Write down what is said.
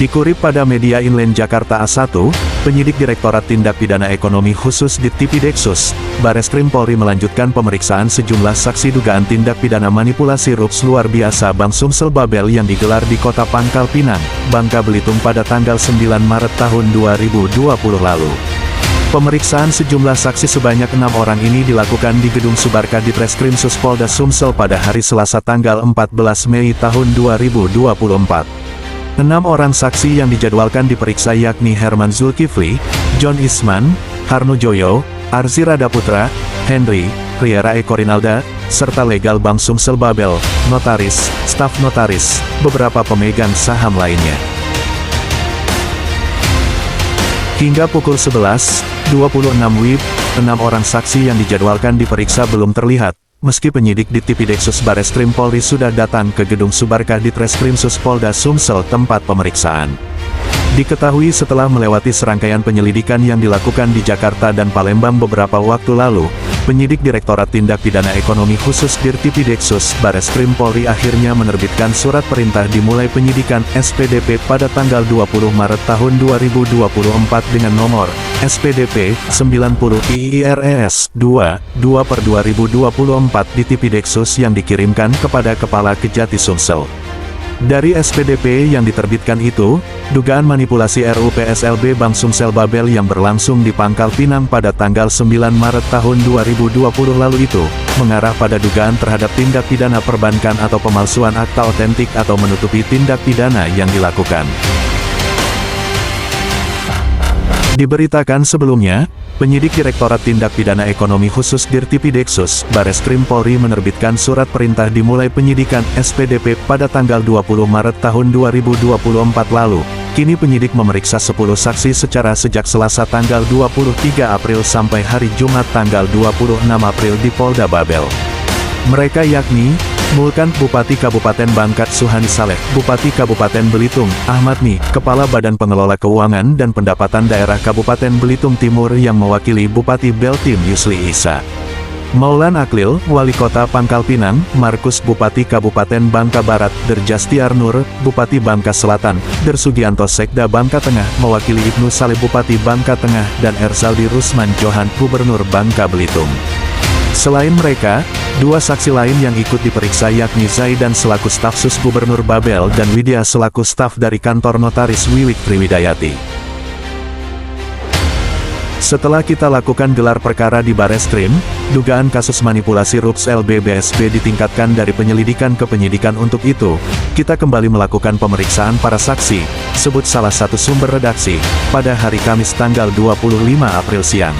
Dikutip pada Media Inline Jakarta A1, penyidik Direktorat Tindak Pidana Ekonomi Khusus Ditpideksus, Bareskrim Polri melanjutkan pemeriksaan sejumlah saksi dugaan tindak pidana manipulasi RUPS luar biasa Bank Sumsel Babel yang digelar di Kota Pangkal Pinang, Bangka Belitung pada tanggal 9 Maret tahun 2020 lalu. Pemeriksaan sejumlah saksi sebanyak 6 orang ini dilakukan di Gedung Subarka Ditreskrim Suspolda Sumsel pada hari Selasa tanggal 14 Mei tahun 2024. 6 orang saksi yang dijadwalkan diperiksa yakni Herman Zulkifli, John Isman, Harno Joyo, Arzi Radaputra, Henry, Riera Eko Rinalda, serta legal Bank Sumsel Babel, notaris, staf notaris, beberapa pemegang saham lainnya. Hingga pukul 11.26 WIB, 6 orang saksi yang dijadwalkan diperiksa belum terlihat. Meski penyidik Ditpideksus Bareskrim Polri sudah datang ke Gedung Subarka Ditreskrim Suspolda Sumsel tempat pemeriksaan. Diketahui setelah melewati serangkaian penyelidikan yang dilakukan di Jakarta dan Palembang beberapa waktu lalu, penyidik Direktorat Tindak Pidana Ekonomi Khusus Ditpideksus Bareskrim Polri akhirnya menerbitkan surat perintah dimulai penyidikan SPDP pada tanggal 20 Maret tahun 2024 dengan nomor SPDP 90 IIRES 2/2024 Ditpideksus yang dikirimkan kepada Kepala Kejati Sumsel. Dari SPDP yang diterbitkan itu, dugaan manipulasi RUPSLB Bank Sumsel Babel yang berlangsung di Pangkal Pinang pada tanggal 9 Maret tahun 2020 lalu itu, mengarah pada dugaan terhadap tindak pidana perbankan atau pemalsuan akta otentik atau menutupi tindak pidana yang dilakukan. Diberitakan sebelumnya, penyidik Direktorat Tindak Pidana Ekonomi Khusus Ditpideksus Bareskrim Polri menerbitkan surat perintah dimulai penyidikan SPDP pada tanggal 20 Maret tahun 2024 lalu. Kini penyidik memeriksa 10 saksi secara sejak Selasa tanggal 23 April sampai hari Jumat tanggal 26 April di Polda Babel. Mereka yakni Mulkan Bupati Kabupaten Bangka Suhani Saleh, Bupati Kabupaten Belitung Ahmad Mi, Kepala Badan Pengelola Keuangan dan Pendapatan Daerah Kabupaten Belitung Timur yang mewakili Bupati Beltim Yusli Isa, Maulan Aklil, Wali Kota Pangkal Pinang, Markus Bupati Kabupaten Bangka Barat, Derjastiar Nur, Bupati Bangka Selatan, Dersugianto Sekda Bangka Tengah, mewakili Ibnu Saleh Bupati Bangka Tengah, dan Erzaldi Rusman Johan, Gubernur Bangka Belitung. Selain mereka, 2 saksi lain yang ikut diperiksa yakni Zaidan selaku staf sus Gubernur Babel dan Widya selaku staf dari kantor notaris Wiwik Triwidayati. Setelah kita lakukan gelar perkara di Bareskrim, dugaan kasus manipulasi RUPS LBBSB ditingkatkan dari penyelidikan ke penyidikan. Untuk itu, kita kembali melakukan pemeriksaan para saksi, sebut salah satu sumber redaksi, pada hari Kamis tanggal 25 April siang.